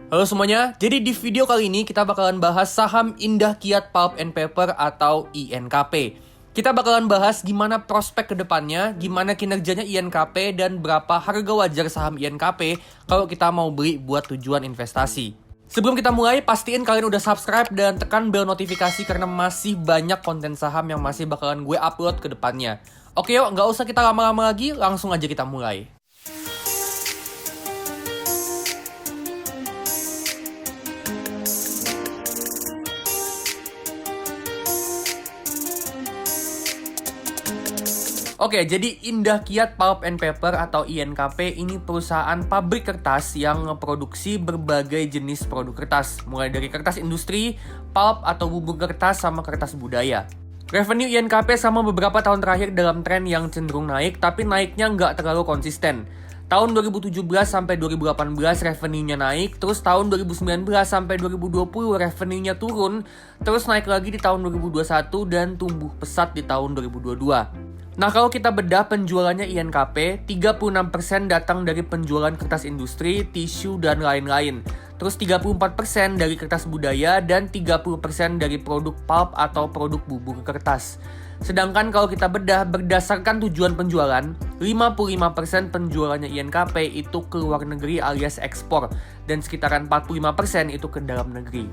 Halo semuanya, jadi di video kali ini kita bakalan bahas saham Indah Kiat Pulp and Paper atau INKP. Kita bakalan bahas gimana prospek kedepannya, gimana kinerjanya INKP, dan berapa harga wajar saham INKP kalau kita mau beli buat tujuan investasi. Sebelum kita mulai, pastiin kalian udah subscribe dan tekan bel notifikasi karena masih banyak konten saham yang masih bakalan gue upload ke depannya. Oke yuk, nggak usah kita lama-lama lagi, langsung aja kita mulai. Oke, jadi Indah Kiat Pulp and Paper atau INKP ini perusahaan pabrik kertas yang memproduksi berbagai jenis produk kertas, mulai dari kertas industri, pulp atau bubuk kertas, sama kertas budaya. Revenue INKP sama beberapa tahun terakhir dalam tren yang cenderung naik, tapi naiknya nggak terlalu konsisten. Tahun 2017 sampai 2018 revenue-nya naik, terus tahun 2019 sampai 2020 revenue-nya turun, terus naik lagi di tahun 2021 dan tumbuh pesat di tahun 2022. Nah, kalau kita bedah penjualannya INKP, 36% datang dari penjualan kertas industri, tisu, dan lain-lain. Terus 34% dari kertas budaya, dan 30% dari produk pulp atau produk bubuk kertas. Sedangkan kalau kita bedah berdasarkan tujuan penjualan, 55% penjualannya INKP itu ke luar negeri alias ekspor, dan sekitaran 45% itu ke dalam negeri.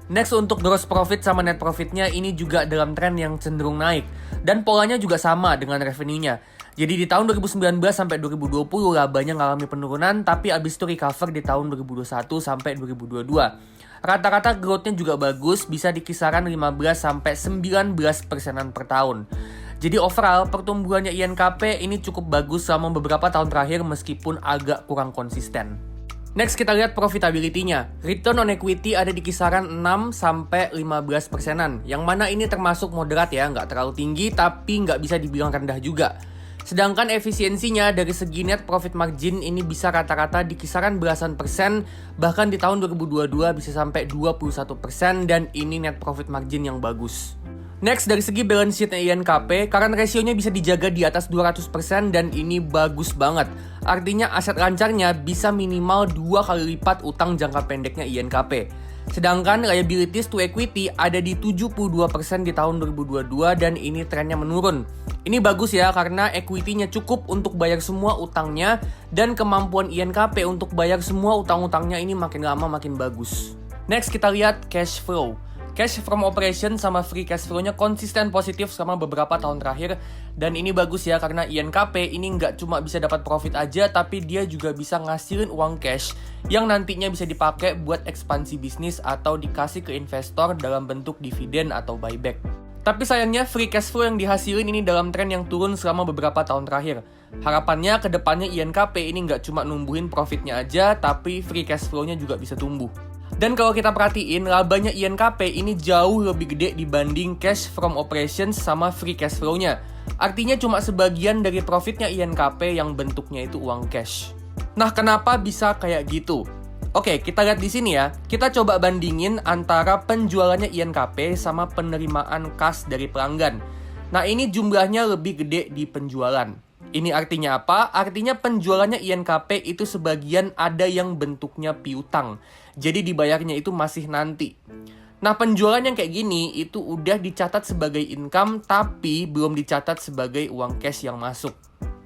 Next, untuk gross profit sama net profitnya ini juga dalam tren yang cenderung naik. Dan polanya juga sama dengan revenue-nya. Jadi di tahun 2019 sampai 2020 labanya ngalami penurunan, tapi abis itu recover di tahun 2021 sampai 2022. Rata-rata growth-nya juga bagus, bisa di kisaran 15 sampai 19% per tahun. Jadi overall pertumbuhannya INKP ini cukup bagus selama beberapa tahun terakhir meskipun agak kurang konsisten. Next, kita lihat profitability-nya. Return on equity ada di kisaran 6-15%-an, yang mana ini termasuk moderat ya, nggak terlalu tinggi tapi nggak bisa dibilang rendah juga. Sedangkan efisiensinya dari segi net profit margin ini bisa rata-rata di kisaran belasan persen, bahkan di tahun 2022 bisa sampai 21%, dan ini net profit margin yang bagus. Next, dari segi balance sheet-nya INKP, current ratio-nya bisa dijaga di atas 200% dan ini bagus banget. Artinya aset lancarnya bisa minimal 2 kali lipat utang jangka pendeknya INKP. Sedangkan liabilities to equity ada di 72% di tahun 2022 dan ini trennya menurun. Ini bagus ya karena equity-nya cukup untuk bayar semua utangnya dan kemampuan INKP untuk bayar semua utang-utangnya ini makin lama makin bagus. Next, kita lihat cash flow. Cash from operation sama free cash flow-nya konsisten positif selama beberapa tahun terakhir. Dan ini bagus ya karena INKP ini nggak cuma bisa dapat profit aja, tapi dia juga bisa ngasilin uang cash yang nantinya bisa dipakai buat ekspansi bisnis atau dikasih ke investor dalam bentuk dividen atau buyback. Tapi sayangnya free cash flow yang dihasilin ini dalam tren yang turun selama beberapa tahun terakhir. Harapannya kedepannya INKP ini nggak cuma numbuhin profitnya aja, tapi free cash flow-nya juga bisa tumbuh. Dan kalau kita perhatiin, labanya INKP ini jauh lebih gede dibanding cash from operations sama free cash flow-nya. Artinya cuma sebagian dari profitnya INKP yang bentuknya itu uang cash. Nah, kenapa bisa kayak gitu? Oke, kita lihat di sini ya. Kita coba bandingin antara penjualannya INKP sama penerimaan kas dari pelanggan. Nah, ini jumlahnya lebih gede di penjualan. Ini artinya apa? Artinya penjualannya INKP itu sebagian ada yang bentuknya piutang. Jadi dibayarnya itu masih nanti. Nah, penjualan yang kayak gini itu udah dicatat sebagai income tapi belum dicatat sebagai uang cash yang masuk.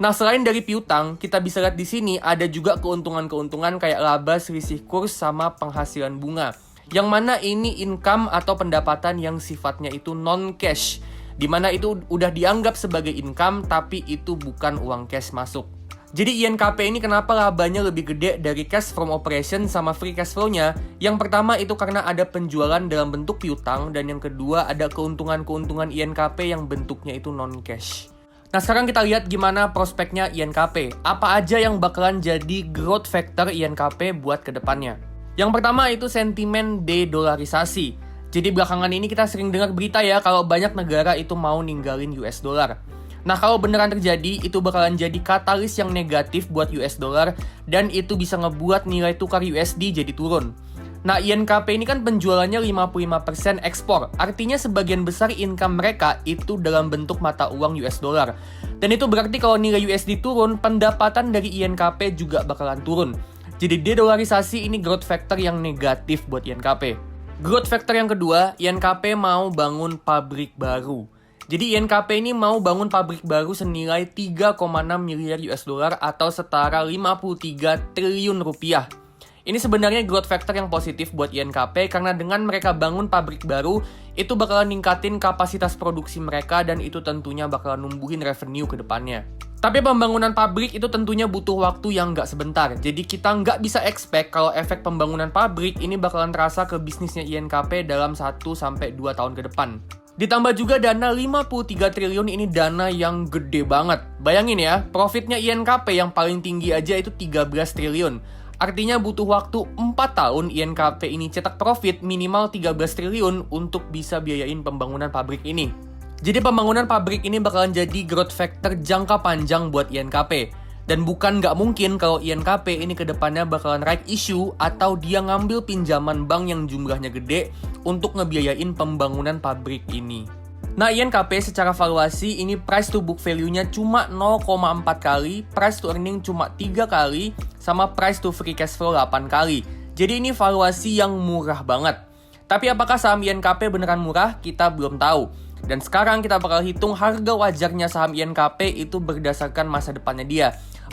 Nah, selain dari piutang, kita bisa lihat di sini ada juga keuntungan-keuntungan kayak laba selisih kurs sama penghasilan bunga. Yang mana ini income atau pendapatan yang sifatnya itu non-cash. Dimana itu udah dianggap sebagai income tapi itu bukan uang cash masuk. Jadi INKP ini kenapa labanya lebih gede dari cash from operation sama free cash flow-nya? Yang pertama itu karena ada penjualan dalam bentuk piutang, dan yang kedua ada keuntungan-keuntungan INKP yang bentuknya itu non-cash. Nah, sekarang kita lihat gimana prospeknya INKP. Apa aja yang bakalan jadi growth factor INKP buat kedepannya. Yang pertama itu sentimen de-dolarisasi. Jadi belakangan ini kita sering dengar berita ya kalau banyak negara itu mau ninggalin US dollar. Nah, kalau beneran terjadi, itu bakalan jadi katalis yang negatif buat US dollar dan itu bisa ngebuat nilai tukar USD jadi turun. Nah, INKP ini kan penjualannya 55% ekspor. Artinya sebagian besar income mereka itu dalam bentuk mata uang US dollar. Dan itu berarti kalau nilai USD turun, pendapatan dari INKP juga bakalan turun. Jadi dedolarisasi ini growth factor yang negatif buat INKP. Growth factor yang kedua, INKP mau bangun pabrik baru. Jadi INKP ini mau bangun pabrik baru senilai 3,6 miliar US dollar atau setara 53 triliun rupiah. Ini sebenarnya growth factor yang positif buat INKP karena dengan mereka bangun pabrik baru, itu bakalan ningkatin kapasitas produksi mereka dan itu tentunya bakalan numbuhin revenue ke depannya. Tapi pembangunan pabrik itu tentunya butuh waktu yang nggak sebentar. Jadi kita nggak bisa expect kalau efek pembangunan pabrik ini bakalan terasa ke bisnisnya INKP dalam 1-2 tahun ke depan. Ditambah juga dana 53 triliun ini dana yang gede banget. Bayangin ya, profitnya INKP yang paling tinggi aja itu 13 triliun. Artinya butuh waktu 4 tahun INKP ini cetak profit minimal 13 triliun untuk bisa biayain pembangunan pabrik ini. Jadi pembangunan pabrik ini bakalan jadi growth factor jangka panjang buat INKP. Dan bukan nggak mungkin kalau INKP ini ke depannya bakalan right issue atau dia ngambil pinjaman bank yang jumlahnya gede untuk ngebiayain pembangunan pabrik ini. Nah, INKP secara valuasi ini price to book value-nya cuma 0,4 kali, price to earning cuma 3 kali, sama price to free cash flow 8 kali. Jadi ini valuasi yang murah banget. Tapi apakah saham INKP beneran murah? Kita belum tahu. Dan sekarang kita bakal hitung harga wajarnya saham INKP itu berdasarkan masa depannya dia.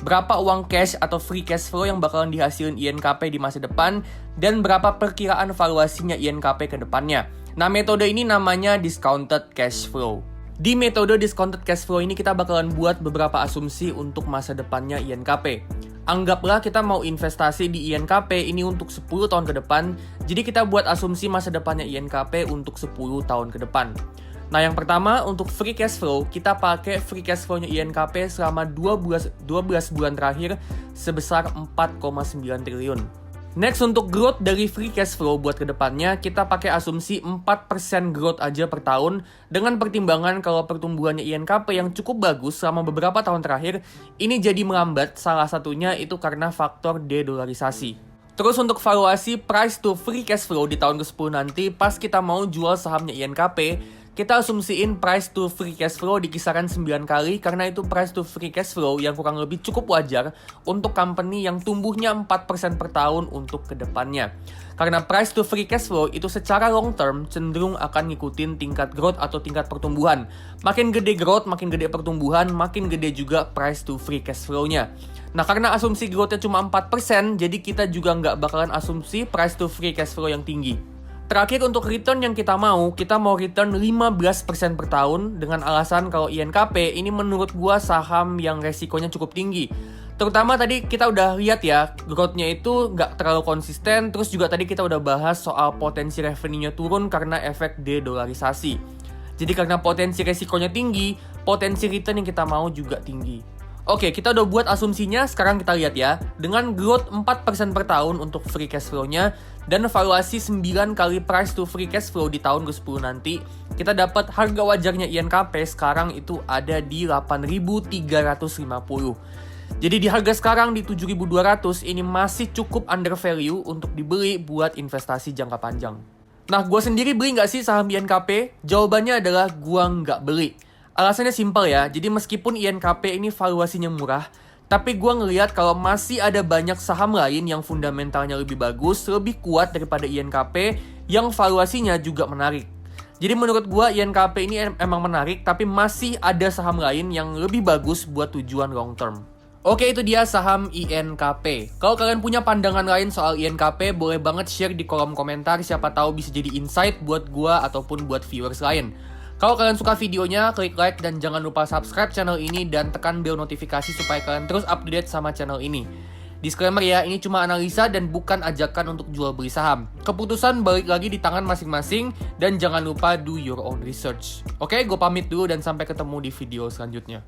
Berapa uang cash atau free cash flow yang bakalan dihasilin INKP di masa depan, dan berapa perkiraan valuasinya INKP ke depannya. Nah, metode ini namanya discounted cash flow. Di metode discounted cash flow ini kita bakalan buat beberapa asumsi untuk masa depannya INKP. Anggaplah kita mau investasi di INKP ini untuk 10 tahun ke depan, jadi kita buat asumsi masa depannya INKP untuk 10 tahun ke depan. Nah, yang pertama untuk free cash flow, kita pakai free cash flow-nya INKP selama 12 bulan terakhir sebesar 4,9 triliun. Next, untuk growth dari free cash flow buat kedepannya, kita pakai asumsi 4% growth aja per tahun dengan pertimbangan kalau pertumbuhannya INKP yang cukup bagus selama beberapa tahun terakhir, ini jadi melambat, salah satunya itu karena faktor dedolarisasi. Terus untuk valuasi price to free cash flow di tahun ke-10 nanti, pas kita mau jual sahamnya INKP, kita asumsiin price to free cash flow di kisaran 9 kali karena itu price to free cash flow yang kurang lebih cukup wajar untuk company yang tumbuhnya 4% per tahun untuk kedepannya. Karena price to free cash flow itu secara long term cenderung akan ngikutin tingkat growth atau tingkat pertumbuhan. Makin gede growth, makin gede pertumbuhan, makin gede juga price to free cash flow-nya. Nah, karena asumsi growth-nya cuma 4%, jadi kita juga nggak bakalan asumsi price to free cash flow yang tinggi. Terakhir untuk return yang kita mau return 15% per tahun dengan alasan kalau INKP ini menurut gua saham yang resikonya cukup tinggi. Terutama tadi kita udah lihat ya, growth-nya itu nggak terlalu konsisten, terus juga tadi kita udah bahas soal potensi revenue-nya turun karena efek dedolarisasi. Jadi karena potensi resikonya tinggi, potensi return yang kita mau juga tinggi. Oke, kita udah buat asumsinya, sekarang kita lihat ya. Dengan growth 4% per tahun untuk free cash flow-nya dan valuasi 9 kali price to free cash flow di tahun ke-10 nanti, kita dapat harga wajarnya INKP sekarang itu ada di 8.350. Jadi di harga sekarang di 7.200 ini masih cukup under value untuk dibeli buat investasi jangka panjang. Nah, gue sendiri beli nggak sih saham INKP? Jawabannya adalah gue nggak beli. Alasannya simpel ya, jadi meskipun INKP ini valuasinya murah, tapi gue ngelihat kalau masih ada banyak saham lain yang fundamentalnya lebih bagus, lebih kuat daripada INKP, yang valuasinya juga menarik. Jadi menurut gue INKP ini emang menarik, tapi masih ada saham lain yang lebih bagus buat tujuan long term. Oke, itu dia saham INKP. Kalau kalian punya pandangan lain soal INKP, boleh banget share di kolom komentar, siapa tahu bisa jadi insight buat gue ataupun buat viewers lain. Kalau kalian suka videonya, klik like dan jangan lupa subscribe channel ini dan tekan bel notifikasi supaya kalian terus up to date sama channel ini. Disclaimer ya, ini cuma analisa dan bukan ajakan untuk jual beli saham. Keputusan balik lagi di tangan masing-masing dan jangan lupa do your own research. Oke, gue pamit dulu dan sampai ketemu di video selanjutnya.